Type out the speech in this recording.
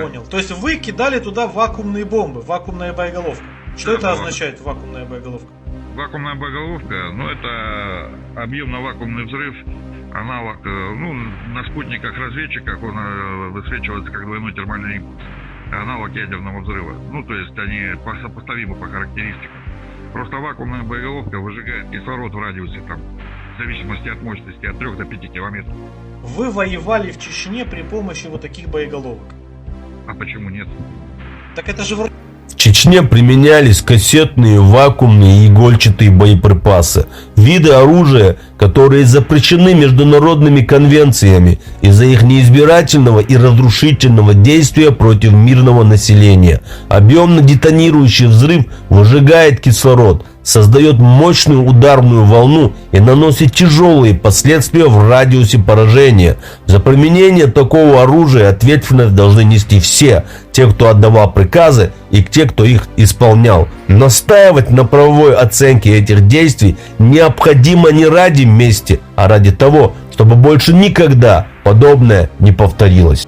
понял. То есть вы кидали туда вакуумные бомбы, вакуумная боеголовка. Что Да, это означает, вакуумная боеголовка? Вакуумная боеголовка, ну это объемно-вакуумный взрыв, аналог, ну на спутниках-разведчиках он высвечивается как двойной термальный импульс, аналог ядерного взрыва. Ну то есть они сопоставимы по характеристикам. Просто вакуумная боеголовка выжигает кислород в радиусе там, в зависимости от мощности, от 3 до 5 километров. Вы воевали в Чечне при помощи вот таких боеголовок. А почему нет? Так это же вроде... В Чечне применялись кассетные, вакуумные и игольчатые боеприпасы. Виды оружия, которые запрещены международными конвенциями из-за их неизбирательного и разрушительного действия против мирного населения. Объемно детонирующий взрыв выжигает кислород, создает мощную ударную волну и наносит тяжелые последствия в радиусе поражения. За применение такого оружия ответственность должны нести все, те, кто отдавал приказы, и те, кто их исполнял. Настаивать на правовой оценке этих действий необходимо не ради мести, а ради того, чтобы больше никогда подобное не повторилось.